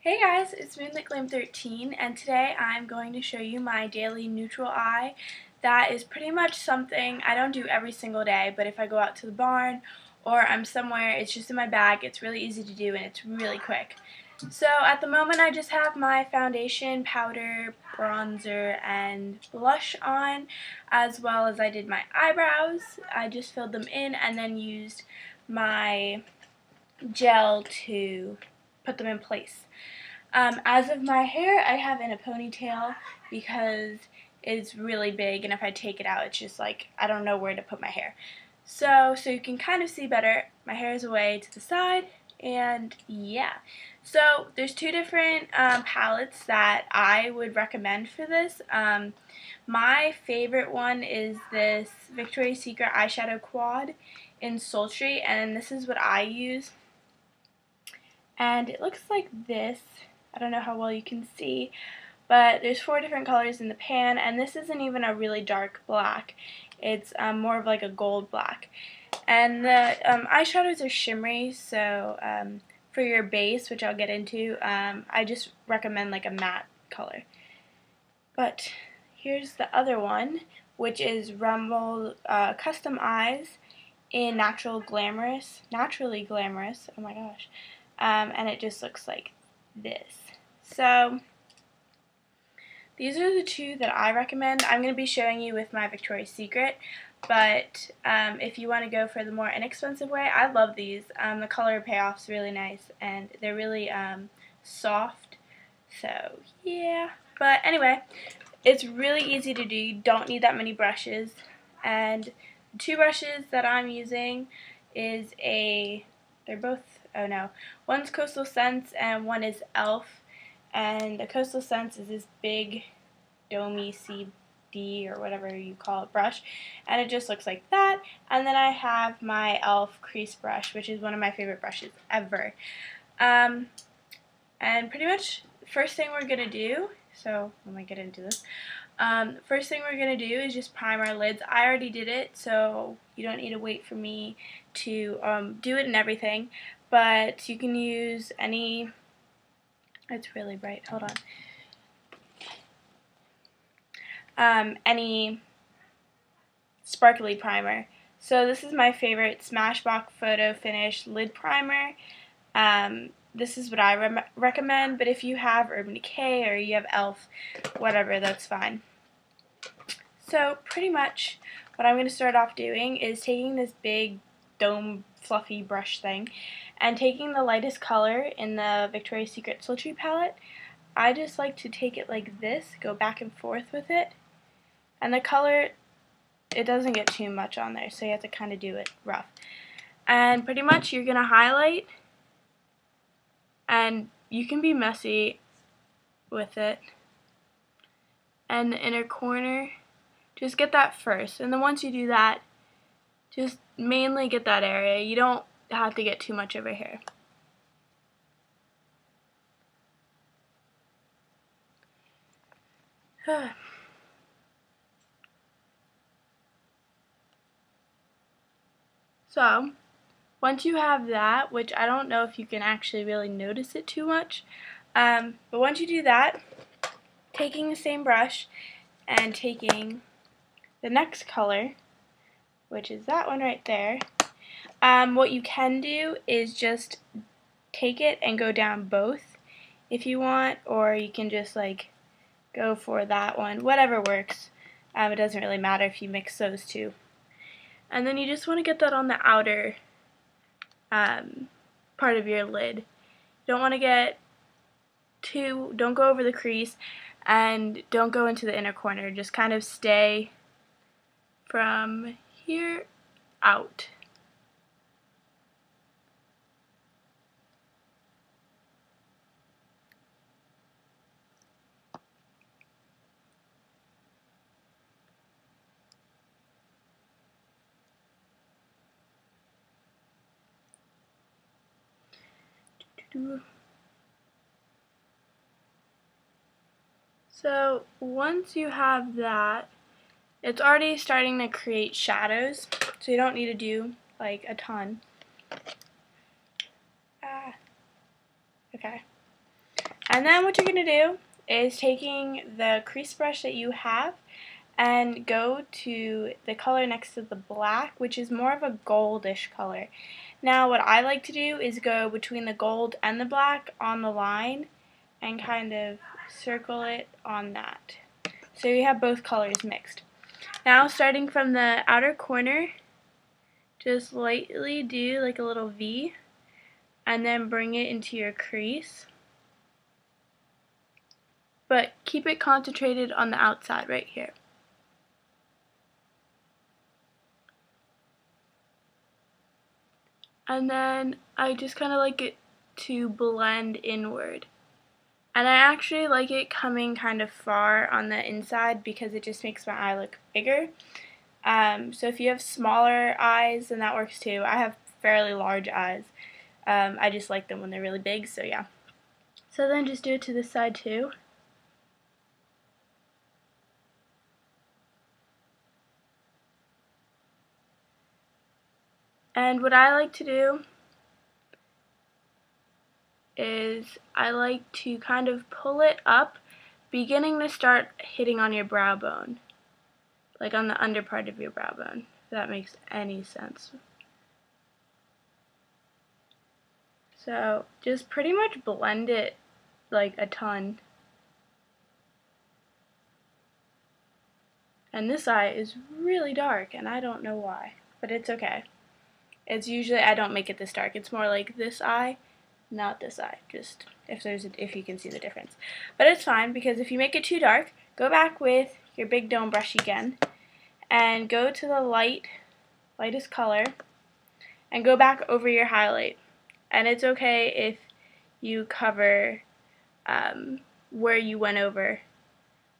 Hey guys, it's MoonlightGlam13 and today I'm going to show you my daily neutral eye. That is pretty much something I don't do every single day, but if I go out to the barn or I'm somewhere, it's just in my bag, it's really easy to do and it's really quick. So at the moment I just have my foundation, powder, bronzer, and blush on, as well as I did my eyebrows. I just filled them in and then used my gel to put them in place. As of my hair, I have in a ponytail because it's really big, and if I take it out, it's just like I don't know where to put my hair. So you can kind of see better, my hair is away to the side, and yeah. So there's two different palettes that I would recommend for this. My favorite one is this Victoria's Secret eyeshadow quad in Sultry, and this is what I use. And it looks like this. I don't know how well you can see, but there's 4 different colors in the pan, and this isn't even a really dark black. It's more of like a gold black. And the eyeshadows are shimmery, so for your base, which I'll get into, I just recommend like a matte color. But here's the other one, which is Rumble Custom Eyes in Naturally Glamorous, oh my gosh. And it just looks like this. So these are the two that I recommend. I'm going to be showing you with my Victoria's Secret, but if you want to go for the more inexpensive way, I love these. The color payoff's really nice and they're really soft, so yeah. But anyway, it's really easy to do. You don't need that many brushes, and the 2 brushes that I'm using is they're both, oh no, one's Coastal Scents and one is e.l.f. And the Coastal Scents is this big domey CD or whatever you call it brush, and it just looks like that. And then I have my e.l.f. crease brush, which is one of my favorite brushes ever. And pretty much first thing we're going to do, so let me get into this. First thing we're going to do is just prime our lids. I already did it, so you don't need to wait for me to do it and everything, but you can use any, it's really bright, hold on, any sparkly primer. So this is my favorite Smashbox Photo Finish Lid Primer. This is what I recommend, but if you have Urban Decay or you have e.l.f., whatever, that's fine. So pretty much what I'm going to start off doing is taking this big dome fluffy brush thing and taking the lightest color in the Victoria's Secret Sultry palette. I just like to take it like this, go back and forth with it, and the color, it doesn't get too much on there, so you have to kind of do it rough. And pretty much you're going to highlight, and you can be messy with it, and the inner corner, just get that first, and then once you do that, just mainly get that area. You don't have to get too much over here. So, once you have that, which I don't know if you can actually really notice it too much, but once you do that, taking the same brush and taking the next color, which is that one right there, what you can do is just take it and go down both if you want, or you can just like go for that one, whatever works. It doesn't really matter if you mix those two. And then you just want to get that on the outer part of your lid. You don't want to get don't go over the crease, and don't go into the inner corner. Just kind of stay from here out. So once you have that, it's already starting to create shadows, so you don't need to do like a ton. Okay. And then what you're going to do is taking the crease brush that you have and go to the color next to the black, which is more of a goldish color. Now what I like to do is go between the gold and the black on the line and kind of circle it on that. So you have both colors mixed. Now starting from the outer corner, just lightly do like a little V and then bring it into your crease. But keep it concentrated on the outside right here. And then I just kind of like it to blend inward. And I actually like it coming kind of far on the inside because it just makes my eye look bigger. So if you have smaller eyes, then that works too. I have fairly large eyes. I just like them when they're really big, so yeah. So then just do it to this side too. And what I like to do is I like to kind of pull it up, beginning to start hitting on your brow bone, like on the under part of your brow bone, if that makes any sense. So just pretty much blend it like a ton. And this eye is really dark and I don't know why, but it's okay. It's usually, I don't make it this dark, it's more like this eye, not this eye, just if you can see the difference. But it's fine because if you make it too dark, go back with your big dome brush again and go to the lightest color and go back over your highlight. And it's okay if you cover where you went over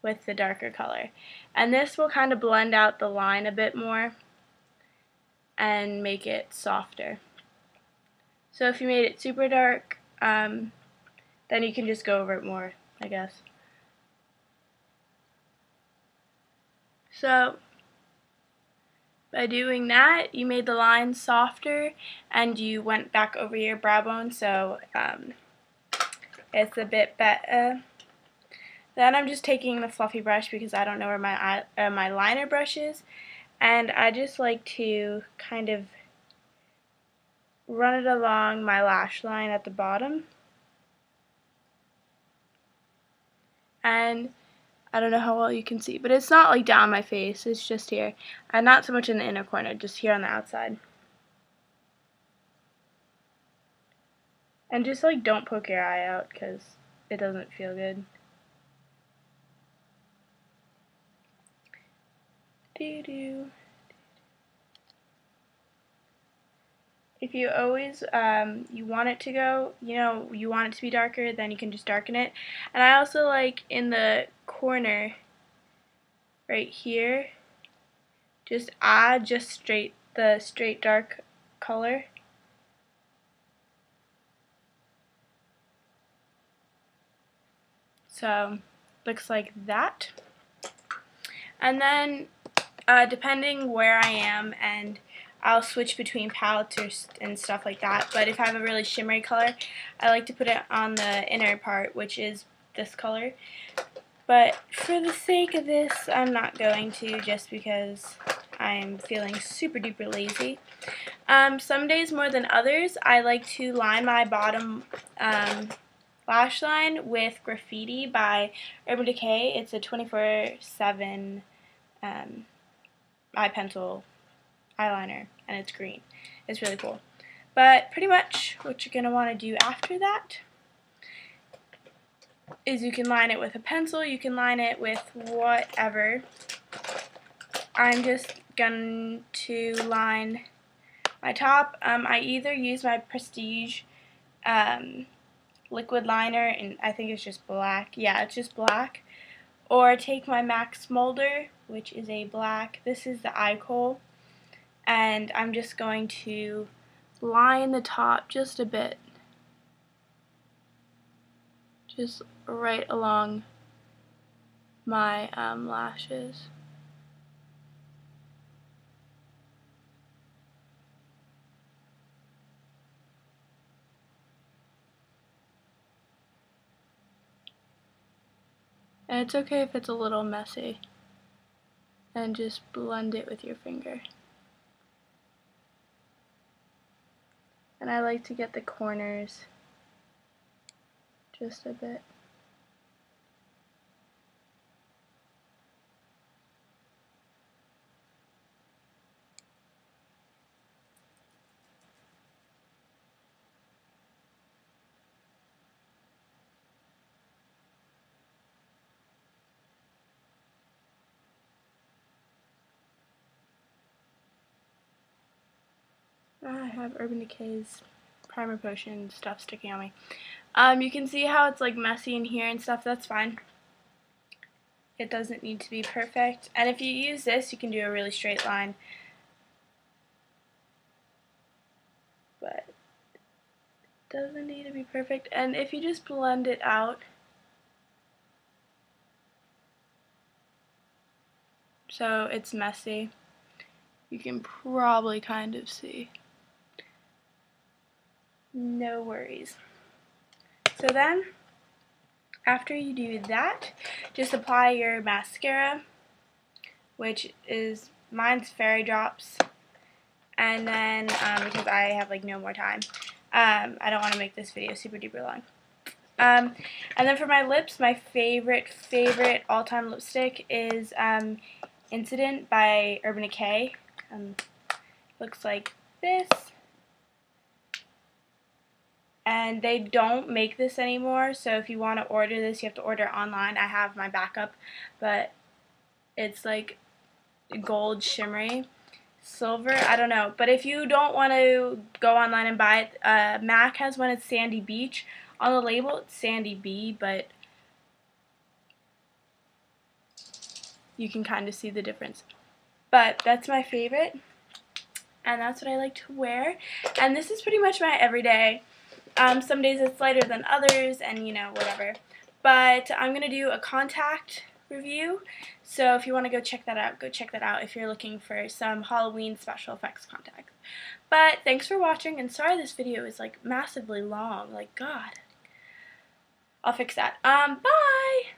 with the darker color. And this will kind of blend out the line a bit more and make it softer. So if you made it super dark, then you can just go over it more, I guess. So by doing that, you made the line softer and you went back over your brow bone, so it's a bit better. Then I'm just taking the fluffy brush because I don't know where my liner brush is, and I just like to kind of run it along my lash line at the bottom. And I don't know how well you can see, but it's not like down my face, it's just here. And not so much in the inner corner, just here on the outside. And just like don't poke your eye out because it doesn't feel good. Doo-doo. If you always, you want it to go, you want it to be darker, then you can just darken it. And I also like in the corner, right here, just add the straight dark color. So, looks like that. And then, depending where I am, and I'll switch between palettes and stuff like that, but if I have a really shimmery color, I like to put it on the inner part, which is this color. But for the sake of this, I'm not going to, just because I'm feeling super duper lazy. Some days more than others, I like to line my bottom lash line with Graffiti by Urban Decay. It's a 24/7 eye pencil eyeliner, and it's green. It's really cool. But pretty much what you're going to want to do after that is you can line it with a pencil, you can line it with whatever. I'm just going to line my top. I either use my Prestige liquid liner, and I think it's just black. Yeah, it's just black. Or take my MAC Smolder, which is a black. This is the eye kohl. And I'm just going to line the top just a bit. Just right along my lashes. And it's okay if it's a little messy. And just blend it with your finger. And I like to get the corners just a bit. I have Urban Decay's Primer Potion stuff sticking on me. You can see how it's like messy in here and stuff. That's fine. It doesn't need to be perfect. And if you use this, you can do a really straight line. But it doesn't need to be perfect. And if you just blend it out, so it's messy, you can probably kind of see. No worries. So then, after you do that, just apply your mascara, which is, mine's Fairy Drops, and then, because I have like no more time, I don't want to make this video super duper long. And then for my lips, my favorite all-time lipstick is Incident by Urban Decay. Looks like this. And they don't make this anymore, so if you want to order this, you have to order it online. I have my backup, but it's like gold shimmery. Silver, I don't know. But if you don't want to go online and buy it, MAC has one, it's Sandy Beach. On the label, it's Sandy B, but you can kind of see the difference. But that's my favorite, and that's what I like to wear. And this is pretty much my everyday. Some days it's lighter than others, and you know, whatever. But I'm going to do a contact review, so if you want to go check that out, go check that out if you're looking for some Halloween special effects contacts. But thanks for watching, and sorry this video is like massively long, like God. I'll fix that. Bye!